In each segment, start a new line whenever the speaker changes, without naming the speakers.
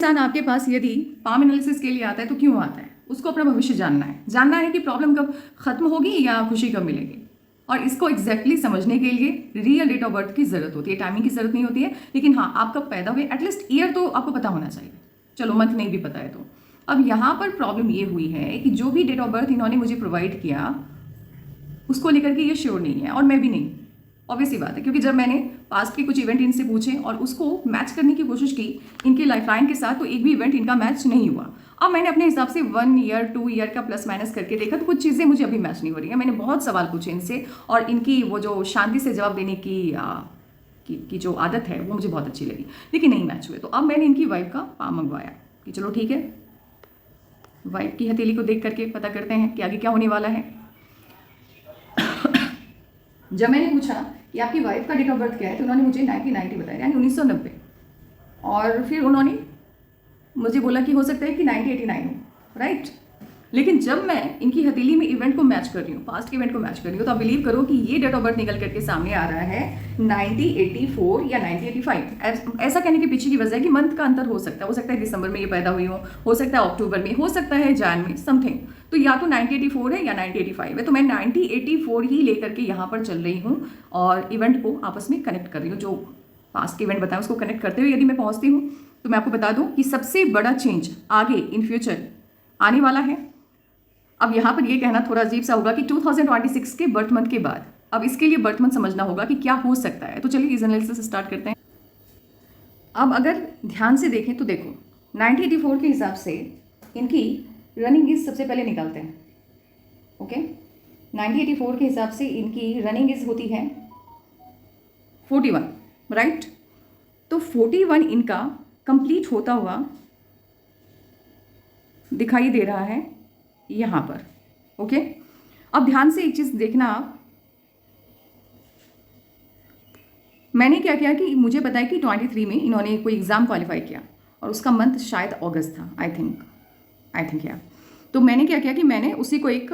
इंसान आपके पास यदि पाम एनालिसिस के लिए आता है तो क्यों आता है? उसको अपना भविष्य जानना है कि प्रॉब्लम कब खत्म होगी या खुशी कब मिलेगी। और इसको एग्जैक्टली समझने के लिए रियल डेट ऑफ बर्थ की जरूरत होती है, टाइमिंग की जरूरत नहीं होती है। लेकिन हाँ, आप कब पैदा हुए एटलीस्ट ईयर तो आपको पता होना चाहिए। चलो मंथ नहीं भी पता है तो। अब यहाँ पर प्रॉब्लम ये हुई है कि जो भी डेट ऑफ बर्थ इन्होंने मुझे प्रोवाइड किया उसको लेकर के ये श्योर नहीं है, और मैं भी नहीं। ऑब्वियसली बात है, क्योंकि जब मैंने पास्ट के कुछ इवेंट इनसे पूछे और उसको मैच करने की कोशिश की इनके लाइफलाइन के साथ, तो एक भी इवेंट इनका मैच नहीं हुआ। अब मैंने अपने हिसाब से 1 ईयर 2 ईयर का प्लस माइनस करके देखा तो कुछ चीज़ें मुझे अभी मैच नहीं हो रही है। मैंने बहुत सवाल पूछे इनसे और इनकी वो जो शांति से जवाब देने की जो आदत है वो मुझे बहुत अच्छी लगी, लेकिन नहीं मैच हुए। तो अब मैंने इनकी वाइफ का पाम मंगवाया कि चलो ठीक है, वाइफ की हथेली को देख करके पता करते हैं कि आगे क्या होने वाला है। जब मैंने पूछा कि आपकी वाइफ का डेट ऑफ बर्थ क्या है तो उन्होंने मुझे 1990 बताया, यानी 1990। और फिर उन्होंने मुझे बोला कि हो सकता है कि 1989 हो, राइट। लेकिन जब मैं इनकी हथेली में इवेंट को मैच कर रही हूँ, पास्ट के इवेंट को मैच कर रही हूँ, तो आप बिलीव करो कि ये डेट ऑफ बर्थ निकल करके सामने आ रहा है 1984 या 1985। ऐसा कहने के पीछे की वजह है कि मंथ का अंतर हो सकता है दिसंबर में ये पैदा हुई हो सकता है अक्टूबर में, हो सकता है जैन में, समथिंग। तो या तो 1984 है या 1985 है। तो मैं 1984 ही लेकर के यहाँ पर चल रही हूँ और इवेंट को आपस में कनेक्ट कर रही हूँ। जो पास्ट के इवेंट बताएं उसको कनेक्ट करते हुए यदि मैं पहुँचती हूँ तो मैं आपको बता दूँ कि सबसे बड़ा चेंज आगे इन फ्यूचर आने वाला है। अब यहाँ पर ये कहना थोड़ा अजीब सा होगा कि 2026 के बर्थ मंथ के बाद। अब इसके लिए बर्थ मंथ समझना होगा कि क्या हो सकता है। तो चलिए इस एनालिसिस स्टार्ट करते हैं। अब अगर ध्यान से देखें तो देखो 1984 के हिसाब से इनकी रनिंग एज सबसे पहले निकालते हैं। ओके, 1984 के हिसाब से इनकी रनिंग एज होती है 41, राइट। तो 41 इनका कंप्लीट होता हुआ दिखाई दे रहा है यहाँ पर। ओके, अब ध्यान से एक चीज़ देखना आप। मैंने क्या किया कि मुझे पता है कि 23 में इन्होंने कोई एग्ज़ाम क्वालिफाई किया और उसका मंथ शायद अगस्त था, आई थिंक या। तो मैंने क्या किया कि मैंने उसी को एक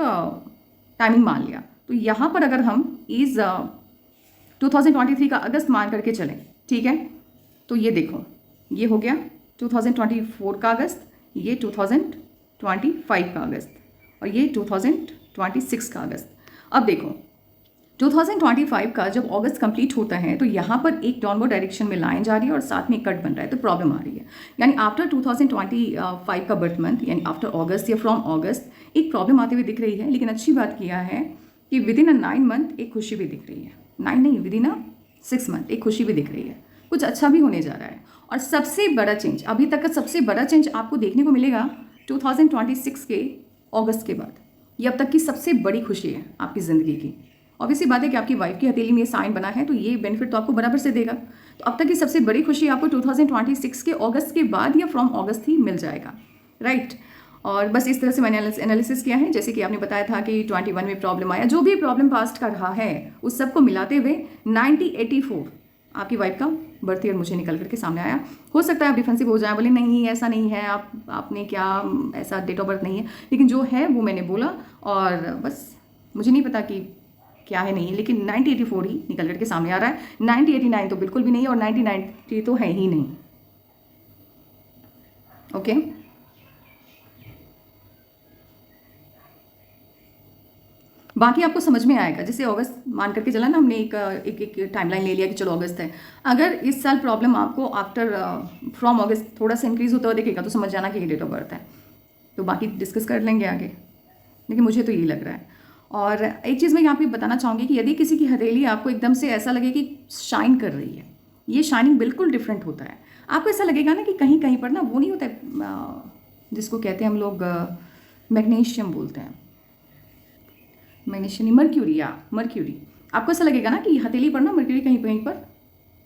टाइमिंग मान लिया। तो यहाँ पर अगर हम इस 2023 का अगस्त मान करके चलें, ठीक है, तो ये देखो ये हो गया 2024 का अगस्त, ये 2025 का अगस्त और ये 2026 का अगस्त। अब देखो 2025 का जब अगस्त कंप्लीट होता है तो यहाँ पर एक डाउनवर्ड डायरेक्शन में लाइन जा रही है और साथ में कट बन रहा है, तो प्रॉब्लम आ रही है। यानी आफ्टर 2025 का बर्थ मंथ यानी आफ्टर अगस्त या फ्रॉम अगस्त एक प्रॉब्लम आते हुए दिख रही है। लेकिन अच्छी बात किया है कि विद इन 9 मंथ एक खुशी भी दिख रही है। 9 नहीं, विद इन 6 मंथ एक खुशी भी दिख रही है। कुछ अच्छा भी होने जा रहा है। और सबसे बड़ा चेंज, अभी तक का सबसे बड़ा चेंज आपको देखने को मिलेगा 2026 के अगस्त के बाद। ये अब तक की सबसे बड़ी खुशी है आपकी ज़िंदगी की। ऑब्वियसली बात है कि आपकी वाइफ की हथेली में ये साइन बना है तो ये बेनिफिट तो आपको बराबर से देगा। तो अब तक की सबसे बड़ी खुशी आपको 2026 के अगस्त के बाद या फ्रॉम अगस्त ही मिल जाएगा, राइट। और बस इस तरह से मैंने एनालिसिस किया है। जैसे कि आपने बताया था कि 21 में प्रॉब्लम आया, जो भी प्रॉब्लम पास्ट का रहा है उस सबको मिलाते हुए 1984 आपकी वाइफ का बर्थ ईयर मुझे निकल करके सामने आया। हो सकता है आप डिफेंसिव हो जाए, बोले नहीं ऐसा नहीं है, आपने क्या ऐसा डेट ऑफ बर्थ नहीं है, लेकिन जो है वो मैंने बोला। और बस मुझे नहीं पता कि क्या है नहीं है, लेकिन 1984 ही निकल करके सामने आ रहा है। 1989 तो बिल्कुल भी नहीं और 1990 तो है ही नहीं। ओके, बाकी आपको समझ में आएगा। जैसे अगस्त मान करके चला ना, हमने एक टाइमलाइन ले लिया कि चलो अगस्त है। अगर इस साल प्रॉब्लम आपको आफ्टर फ्रॉम अगस्त थोड़ा सा इंक्रीज होता हुआ दिखेगा तो समझ जाना कि ये डेट ऑफ बर्थ है। तो बाकी डिस्कस कर लेंगे आगे, लेकिन मुझे तो यही लग रहा है। और एक चीज़ मैं यहाँ पे बताना चाहूँगी कि यदि किसी की हथेली आपको एकदम से ऐसा लगे कि शाइन कर रही है, ये शाइनिंग बिल्कुल डिफरेंट होता है। आपको ऐसा लगेगा ना कि कहीं कहीं पर ना वो नहीं होता है जिसको कहते हैं हम लोग मैग्नीशियम बोलते हैं, मैग्नीशियम मर्क्यूरी। आपको ऐसा लगेगा ना कि हथेली पर ना मर्क्यूरी कहीं कहीं पर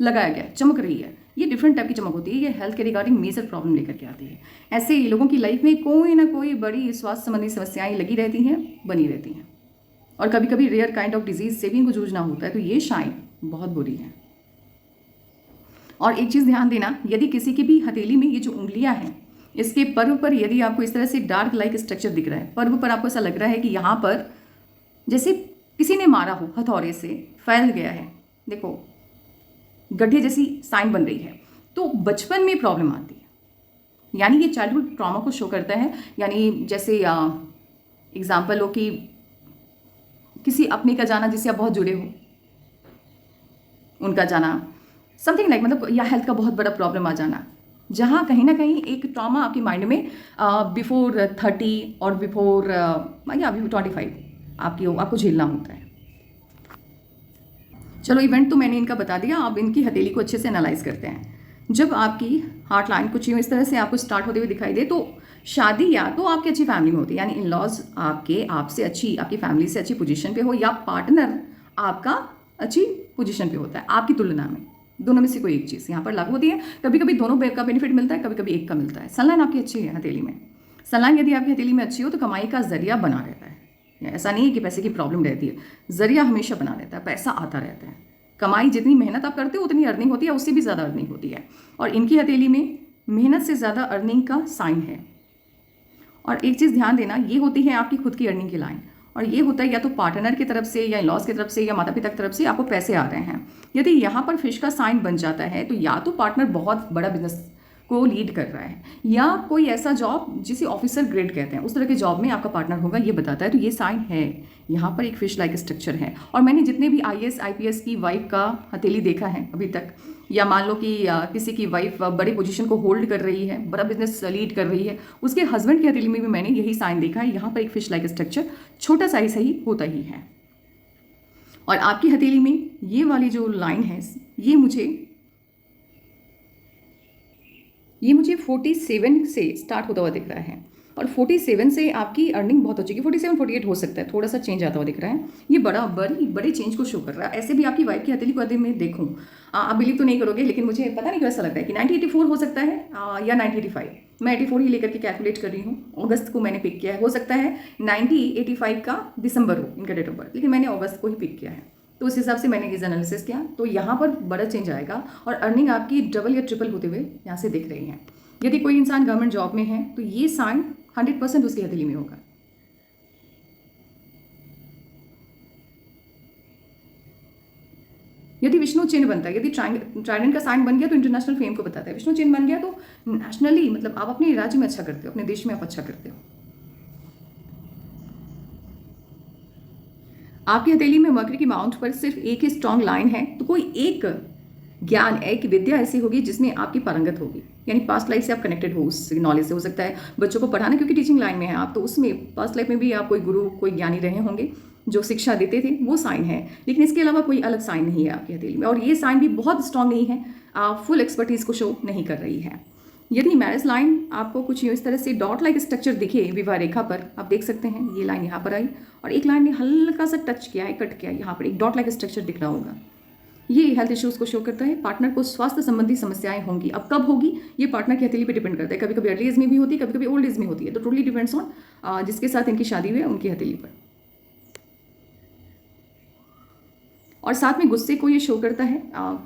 लगाया गया, चमक रही है। ये डिफरेंट टाइप की चमक होती है, ये हेल्थ के रिगार्डिंग मेजर प्रॉब्लम लेकर के आती है। ऐसे ही लोगों की लाइफ में कोई ना कोई बड़ी स्वास्थ्य संबंधी समस्याएं लगी रहती हैं, बनी रहती हैं, और कभी कभी रेयर काइंड ऑफ डिजीज से भी इनको जूझना होता है। तो ये शाइन बहुत बुरी है। और एक चीज़ ध्यान देना, यदि किसी की भी हथेली में ये जो उंगलियां हैं, इसके पर्व पर यदि आपको इस तरह से डार्क लाइक स्ट्रक्चर दिख रहा है, पर्व पर आपको ऐसा लग रहा है कि यहाँ पर जैसे किसी ने मारा हो हथौड़े से, फैल गया है, देखो गड्ढे जैसी साइन बन रही है, तो बचपन में प्रॉब्लम आती है। यानी ये चाइल्डहुड ट्रॉमा को शो करता है। यानी जैसे एग्जाम्पल हो कि किसी अपने का जाना जिससे आप बहुत जुड़े हो, उनका जाना, समथिंग लाइक मतलब, या हेल्थ का बहुत बड़ा प्रॉब्लम आ जाना, जहाँ कहीं ना कहीं एक ट्रॉमा आपके माइंड में बिफोर 30 और बिफोर या बिफोर 25 आपको झेलना होता है। चलो इवेंट तो मैंने इनका बता दिया, अब इनकी हथेली को अच्छे से एनालाइज करते हैं। जब आपकी हार्ट लाइन कुछ यूँ इस तरह से आपको स्टार्ट होते हुए दिखाई दे, तो शादी या तो आपकी अच्छी फैमिली में होती है, यानी इन लॉज आपसे अच्छी, आपकी फैमिली से अच्छी पोजीशन पे हो, या पार्टनर आपका अच्छी पोजीशन पे होता है आपकी तुलना में। दोनों में से कोई एक चीज़ यहाँ पर लागू होती है। कभी कभी दोनों का बेनिफिट मिलता है, कभी कभी एक का मिलता है। सनलाइन आपकी अच्छी है हथेली में, सनलाइन यदि आपकी हथेली में अच्छी हो तो कमाई का जरिया बना रहता है। ऐसा नहीं है कि पैसे की प्रॉब्लम रहती है, जरिया हमेशा बना रहता है, पैसा आता रहता है। कमाई जितनी मेहनत आप करते हो उतनी अर्निंग होती है, उससे भी ज़्यादा अर्निंग होती है। और इनकी हथेली में मेहनत से ज़्यादा अर्निंग का साइन है। और एक चीज़ ध्यान देना, ये होती है आपकी खुद की अर्निंग की लाइन, और ये होता है या तो पार्टनर की तरफ से, या इन लॉज की तरफ से, या माता पिता की तरफ से आपको पैसे आ रहे हैं। यदि यहाँ पर फिश का साइन बन जाता है तो या तो पार्टनर बहुत बड़ा बिजनेस को लीड कर रहा है, या कोई ऐसा जॉब जिसे ऑफिसर ग्रेड कहते हैं उस तरह के जॉब में आपका पार्टनर होगा, ये बताता है। तो ये साइन है, यहाँ पर एक फिश लाइक स्ट्रक्चर है। और मैंने जितने भी IAS IPS की वाइफ का हथेली देखा है अभी तक, या मान लो कि किसी की वाइफ बड़ी पोजीशन को होल्ड कर रही है, बड़ा बिजनेस लीड कर रही है, उसके हस्बैंड की हथेली में भी मैंने यही साइन देखा है। यहाँ पर एक फिश लाइक स्ट्रक्चर छोटा सा ही होता ही है। और आपकी हथेली में ये वाली जो लाइन है, ये मुझे 47 से स्टार्ट होता हुआ दिख रहा है, और 47 से आपकी अर्निंग बहुत हो चुकी है। 47 48 हो सकता है, थोड़ा सा चेंज आता हुआ दिख रहा है। ये बड़े चेंज को शो कर रहा है। ऐसे भी आपकी वाइफ की हथेली को यदि मैं देखूँ, आप बिलीव तो नहीं करोगे, लेकिन मुझे पता नहीं क्यों ऐसा लगता है कि 1984 हो सकता है, या 1985। मैं 84 ही लेकर के कैलकुलेट कर रही हूँ। अगस्त को मैंने पिक किया है, हो सकता है 1985 का दिसंबर हो इनका डेट ऑफ बर्थ, लेकिन मैंने अगस्त को ही पिक किया है। तो उस हिसाब से मैंने इस एनालिसिस किया, तो यहाँ पर बड़ा चेंज आएगा, और अर्निंग आपकी डबल या ट्रिपल होते हुए यहाँ से दिख रही है। यदि कोई इंसान गवर्नमेंट जॉब में है तो ये साइन 100% उसकी हथेली में होगा। यदि विष्णु चिन्ह बनता है, यदि ट्राइडेंट का साइन बन गया तो इंटरनेशनल फेम को बताता है। विष्णु चिन्ह बन गया तो नेशनली, मतलब आप अपने राज्य में अच्छा करते हो, अपने देश में आप अच्छा करते हो। आपकी हथेली में मरकरी की माउंट पर सिर्फ एक ही स्ट्रॉन्ग लाइन है, तो कोई एक ज्ञान, एक विद्या ऐसी होगी जिसमें आपकी पारंगत होगी, यानी पास्ट लाइफ से आप कनेक्टेड हो उस नॉलेज से। हो सकता है बच्चों को पढ़ाना, क्योंकि टीचिंग लाइन में है आप, तो उसमें पास्ट लाइफ में भी आप कोई गुरु, कोई ज्ञानी रहे होंगे जो शिक्षा देते थे, वो साइन है। लेकिन इसके अलावा कोई अलग साइन नहीं है आपकी हथेली में, और ये साइन भी बहुत स्ट्रांग नहीं है, फुल एक्सपर्टीज को शो नहीं कर रही है। यदि मैरिज लाइन आपको कुछ इस तरह से डॉट लाइक स्ट्रक्चर दिखे विवाह रेखा पर, आप देख सकते हैं ये लाइन यहाँ पर आई, और एक लाइन ने हल्का सा टच किया है, कट किया है, यहाँ पर एक डॉट लाइक स्ट्रक्चर दिख रहा होगा। ये हेल्थ इश्यूज को शो करता है। पार्टनर को स्वास्थ्य संबंधी समस्याएं होंगी। अब कब होगी ये पार्टनर की हथेली पे डिपेंड करता है। कभी कभी अर्ली एज में भी होती है, कभी कभी ओल्ड एज में होती है, तो टोटली डिपेंड्स ऑन जिसके साथ इनकी शादी हुई है उनकी हथेली पर। और साथ में गुस्से को ये शो करता है,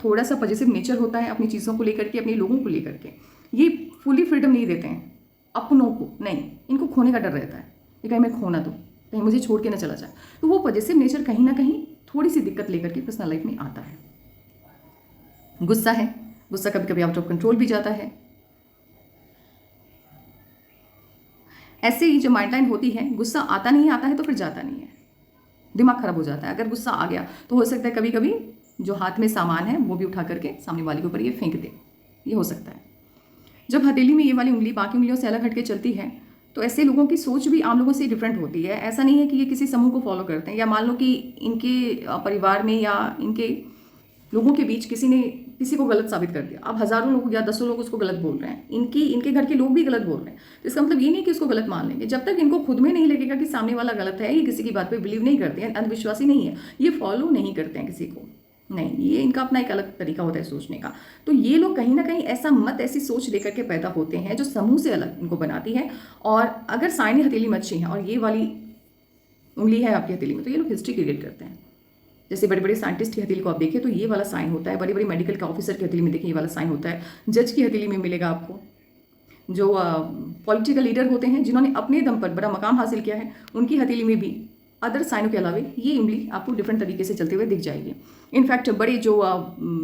थोड़ा सा पॉजिटिव नेचर होता है अपनी चीज़ों को लेकर के, अपने लोगों को लेकर के। ये फुली फ्रीडम नहीं देते हैं अपनों को, नहीं, इनको खोने का डर रहता है कि कहीं मैं खो ना दूँ, कहीं मुझे छोड़ के ना चला जाए। तो वो पॉजिटिव नेचर कहीं ना कहीं थोड़ी सी दिक्कत लेकर के पर्सनल लाइफ में आता है। गुस्सा है, गुस्सा कभी कभी आउट ऑफ कंट्रोल भी जाता है। ऐसे ही जो माइंड लाइन होती है, गुस्सा आता है तो फिर जाता नहीं है, दिमाग खराब हो जाता है। अगर गुस्सा आ गया तो हो सकता है कभी कभी जो हाथ में सामान है वो भी उठा करके सामने वाले के ऊपर ये फेंक दे, ये हो सकता है। जब हथेली में ये वाली उंगली बाकी उंगलियों से अलग हटके चलती है तो ऐसे लोगों की सोच भी आम लोगों से डिफरेंट होती है। ऐसा नहीं है कि ये किसी समूह को फॉलो करते हैं, या मान लो कि इनके परिवार में या इनके लोगों के बीच किसी को गलत साबित कर दिया। अब हज़ारों लोग या दसों लोग उसको गलत बोल रहे हैं, इनके घर के लोग भी गलत बोल रहे हैं, तो इसका मतलब ये नहीं कि उसको गलत मान लेंगे। जब तक इनको खुद में नहीं लगेगा कि सामने वाला गलत है, ये किसी की बात पे बिलीव नहीं करते हैं, अंधविश्वासी नहीं है, ये फॉलो नहीं करते हैं किसी को, नहीं, ये इनका अपना एक अलग तरीका होता है सोचने का। तो ये लोग कहीं ना कहीं ऐसा मत, ऐसी सोच लेकर के पैदा होते हैं जो समूह से अलग इनको बनाती है। और अगर साइन हथेली में अच्छी है और ये वाली उंगली है आपकी हथेली में, तो ये लोग हिस्ट्री क्रिएट करते हैं। जैसे बड़े बड़े साइंटिस्ट की हथेली को आप देखें तो ये वाला साइन होता है, बड़ी बड़ी मेडिकल के ऑफिसर की हथेली में देखें ये वाला साइन होता है, जज की हथेली में मिलेगा आपको, जो पॉलिटिकल लीडर होते हैं जिन्होंने अपने दम पर बड़ा मकाम हासिल किया है उनकी हथेली में भी अदर साइनों के अलावा ये उंगली आपको डिफरेंट तरीके से चलते हुए दिख जाएगी। इनफैक्ट बड़े जो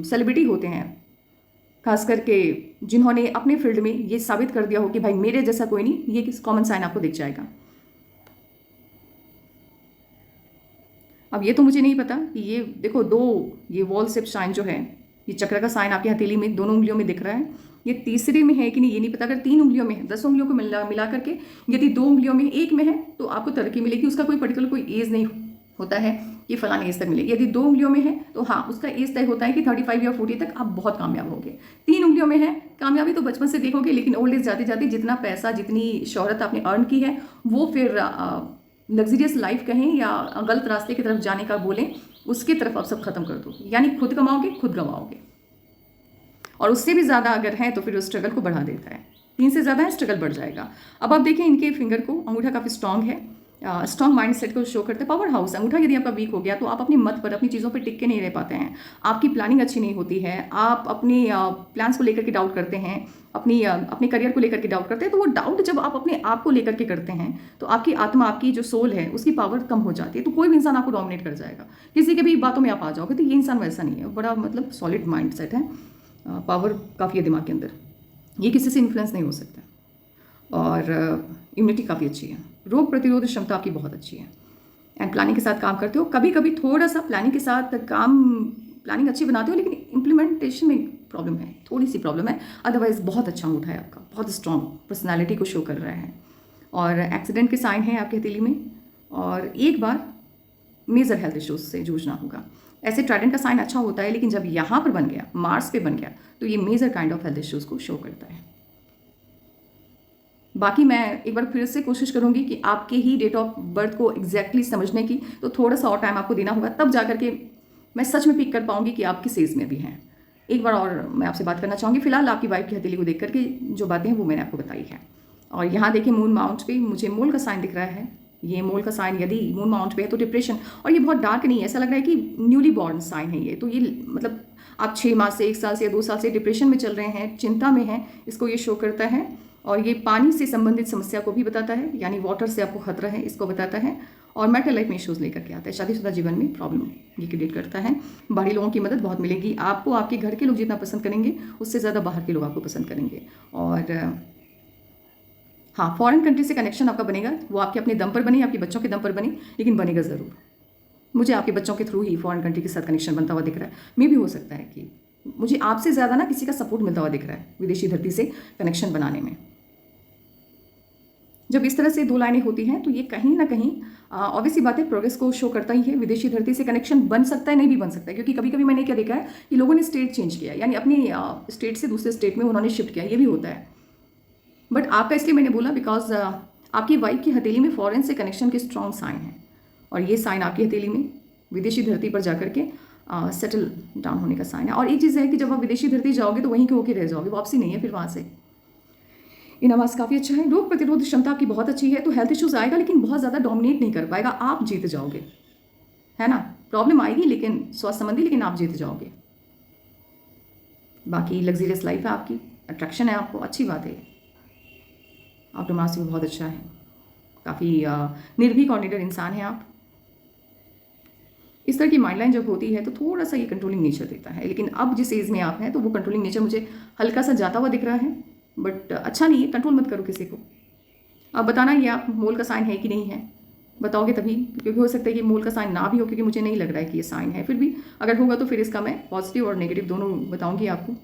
सेलिब्रिटी होते हैं खास करके जिन्होंने अपने फील्ड में ये साबित कर दिया हो कि भाई मेरे जैसा कोई नहीं, ये किस कॉमन साइन आपको दिख जाएगा। अब ये तो मुझे नहीं पता कि ये देखो दो, ये वॉल शेप साइन जो है, ये चक्र का साइन आपकी हथेली में दोनों उंगलियों में दिख रहा है, ये तीसरे में है कि नहीं ये नहीं पता। अगर 3 उंगलियों में है, 10 उंगलियों को मिला करके यदि 2 उंगलियों में एक में है तो आपको तरक्की मिलेगी। उसका कोई पर्टिकुलर कोई एज नहीं होता है कि फलाने एज तक मिलेगी। यदि 2 उंगलियों में है तो हाँ, उसका एज तय होता है कि 35 या 40 तक आप बहुत कामयाब होंगे। 3 उंगलियों में है, कामयाबी तो बचपन से देखोगे, लेकिन ओल्ड एज जाते जाते जितना पैसा, जितनी शोहरत आपने अर्न की है, वो फिर लग्जरियस लाइफ कहें या गलत रास्ते की तरफ जाने का बोलें, उसकी तरफ आप सब खत्म कर दो। यानी खुद कमाओगे, खुद गंवाओगे। और उससे भी ज़्यादा अगर है तो फिर उस स्ट्रगल को बढ़ा देता है। 3 से ज़्यादा है, स्ट्रगल बढ़ जाएगा। अब आप देखें इनके फिंगर को, अंगूठा काफ़ी स्ट्रांग है, स्ट्रांग माइंड सेट को शो करते हैं। पावर हाउस अंगूठा यदि आपका वीक हो गया तो आप अपनी मत पर, अपनी चीज़ों पर टिक के नहीं रह पाते हैं। आपकी प्लानिंग अच्छी नहीं होती है, आप अपनी प्लान्स को लेकर के डाउट करते हैं, अपने करियर को लेकर के डाउट करते हैं। तो वो डाउट जब आप अपने आप को लेकर के करते हैं तो आपकी आत्मा, आपकी जो सोल है, उसकी पावर कम हो जाती है। तो कोई भी इंसान आपको डोमिनेट कर जाएगा, किसी के भी बातों में आप आ जाओगे। तो ये इंसान वैसा नहीं है, बड़ा मतलब सॉलिड माइंड सेट है, पावर काफ़ी है दिमाग के अंदर, ये किसी से इन्फ्लुएंस नहीं हो सकता। और इम्यूनिटी काफ़ी अच्छी है, रोग प्रतिरोध क्षमता आपकी बहुत अच्छी है, एंड प्लानिंग के साथ काम करते हो। कभी कभी थोड़ा सा प्लानिंग के साथ प्लानिंग अच्छी बनाते हो, लेकिन इम्प्लीमेंटेशन में प्रॉब्लम है, थोड़ी सी प्रॉब्लम है। अदरवाइज बहुत अच्छा अंगूठा है आपका, बहुत स्ट्रॉन्ग पर्सनालिटी को शो कर रहा है। और एक्सीडेंट के साइन है आपकी हथेली में, और एक बार मेजर हेल्थ इश्यूज से जूझना होगा। ऐसे ट्राइडेंट का साइन अच्छा होता है, लेकिन जब यहाँ पर बन गया, मार्स पे बन गया, तो ये major kind of health issues को शो करता है। बाकी मैं एक बार फिर से कोशिश करूंगी कि आपके ही डेट ऑफ बर्थ को एग्जैक्टली समझने की, तो थोड़ा सा और टाइम आपको देना होगा, तब जाकर के मैं सच में पिक कर पाऊंगी कि आप किस एज में भी हैं। एक बार और मैं आपसे बात करना चाहूँगी। फिलहाल आपकी वाइफ की हथेली को देख करके जो बातें हैं वो मैंने आपको बताई है। और यहाँ देखिए मून माउंट पे मुझे मोल का साइन दिख रहा है। ये मोल का साइन यदि मून माउंट पे है तो डिप्रेशन, और ये बहुत डार्क नहीं है, ऐसा लग रहा है कि न्यूली बॉर्न साइन है ये। तो ये मतलब आप 6 माह से, 1 साल से या 2 साल से डिप्रेशन में चल रहे हैं, चिंता में हैं, इसको ये शो करता है। और ये पानी से संबंधित समस्या को भी बताता है, यानी वाटर से आपको खतरा है, इसको बताता है। और मैरिटल लाइफ में इश्यूज लेकर के आता है, शादीशुदा जीवन में प्रॉब्लम ये क्रिएट करता है। बाहरी लोगों की मदद बहुत मिलेगी आपको, आपके घर के लोग जितना पसंद करेंगे उससे ज़्यादा बाहर के लोग आपको पसंद करेंगे। और हाँ, फॉरेन कंट्री से कनेक्शन आपका बनेगा, वो आपके अपने दम पर बने, आपके बच्चों के दम पर बने, लेकिन बनेगा ज़रूर। मुझे आपके बच्चों के थ्रू ही फॉरेन कंट्री के साथ कनेक्शन बनता हुआ दिख रहा है। मे भी हो सकता है कि मुझे आपसे ज़्यादा ना किसी का सपोर्ट मिलता हुआ दिख रहा है विदेशी धरती से कनेक्शन बनाने में। जब इस तरह से 2 लाइनें होती हैं तो ये कहीं ना कहीं ऑब्वियसली बात है, प्रोग्रेस को शो करता ही है। विदेशी धरती से कनेक्शन बन सकता है, नहीं भी बन सकता है, क्योंकि कभी कभी मैंने क्या देखा है कि लोगों ने स्टेट चेंज किया, यानी अपनी स्टेट से दूसरे स्टेट में उन्होंने शिफ्ट किया, ये भी होता है। बट आपका इसलिए मैंने बोला बिकॉज आपकी वाइफ की हथेली में फॉरेन से कनेक्शन के स्ट्रॉन्ग साइन है, और ये साइन आपकी हथेली में विदेशी धरती पर जाकर के सेटल डाउन होने का साइन है। और एक चीज़ है कि जब आप विदेशी धरती जाओगे तो वहीं के होके रह जाओगे, वापसी नहीं है फिर वहाँ से। इन आवाज़ काफ़ी अच्छा है, रोग प्रतिरोध क्षमता आपकी बहुत अच्छी है। तो हेल्थ इश्यूज आएगा, लेकिन बहुत ज़्यादा डोमिनेट नहीं कर पाएगा, आप जीत जाओगे, है ना। प्रॉब्लम आएगी लेकिन स्वास्थ्य संबंधी, लेकिन आप जीत जाओगे। बाकी लग्जरियस लाइफ है आपकी, अट्रैक्शन है आपको, अच्छी बात है। आप रोमांस भी बहुत अच्छा है, काफ़ी निर्भीक और निडर इंसान है आप। इस तरह की माइंडलाइन जब होती है तो थोड़ा सा ये कंट्रोलिंग नेचर देता है, लेकिन अब जिस एज में आप हैं तो वो कंट्रोलिंग नेचर मुझे हल्का सा जाता हुआ दिख रहा है, बट अच्छा नहीं है। कंट्रोल मत करो किसी को। अब बताना ये आप मोल का साइन है कि नहीं है, बताओगे तभी, क्योंकि हो सकता है कि मोल का साइन ना भी हो, क्योंकि मुझे नहीं लग रहा है कि ये साइन है। फिर भी अगर होगा तो फिर इसका मैं पॉजिटिव और नेगेटिव दोनों बताऊंगी आपको।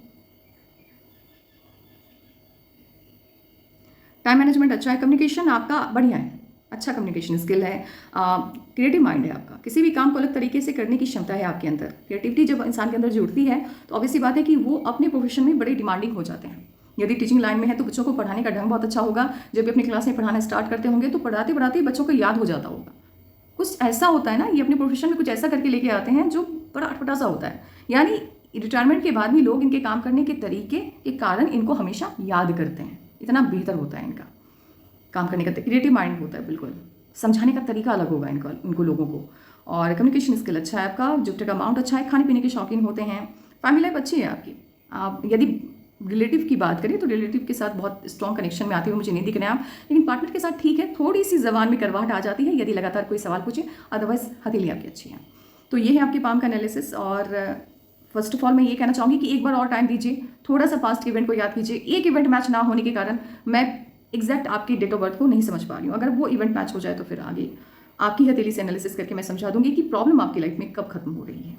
टाइम मैनेजमेंट अच्छा है, कम्युनिकेशन आपका बढ़िया है, अच्छा कम्युनिकेशन स्किल है, क्रिएटिव माइंड है आपका, किसी भी काम को अलग तरीके से करने की क्षमता है आपके अंदर। क्रिएटिविटी जब इंसान के अंदर जुड़ती है तो ऑब्वियसली बात है कि वो अपने प्रोफेशन में बड़े डिमांडिंग हो जाते हैं। यदि टीचिंग लाइन में है तो बच्चों को पढ़ाने का ढंग बहुत अच्छा होगा। जब भी अपनी क्लास में पढ़ाना स्टार्ट करते होंगे तो पढ़ाते पढ़ाते बच्चों को याद हो जाता होगा। कुछ ऐसा होता है ना, ये अपने प्रोफेशन में कुछ ऐसा करके लेके आते हैं जो बड़ा अटपटा सा होता है, यानी रिटायरमेंट के बाद भी लोग इनके काम करने के तरीके के कारण इनको हमेशा याद करते हैं। इतना बेहतर होता है इनका काम करने का, क्रिएटिव माइंड होता है, बिल्कुल समझाने का तरीका अलग होगा इनको लोगों को। और कम्युनिकेशन स्किल अच्छा है आपका, जुपिटर का अमाउंट अच्छा है, खाने पीने के शौकीन होते हैं, फैमिली लाइफ अच्छी है आपकी। आप यदि रिलेटिव की बात करें तो रिलेटिव के साथ बहुत स्ट्रॉन्ग कनेक्शन में आते हुए मुझे नहीं दिख रहे हैं आप, लेकिन पार्टनर के साथ ठीक है, थोड़ी सी जबान में करवाहट आ जाती है यदि लगातार कोई सवाल पूछे, अदरवाइज हथेली आपकी अच्छी है। तो ये है आपके पाम का एनालिसिस। और फर्स्ट ऑफ ऑल मैं ये कहना चाहूँगी कि एक बार और टाइम दीजिए, थोड़ा सा पास्ट इवेंट को याद कीजिए। एक इवेंट मैच ना होने के कारण मैं एग्जैक्ट आपकी डेट ऑफ बर्थ को नहीं समझ पा रही हूँ। अगर वो इवेंट मैच हो जाए तो फिर आगे आपकी हथेली से एनालिसिस करके मैं समझा दूंगी कि प्रॉब्लम आपकी लाइफ में कब खत्म हो रही है।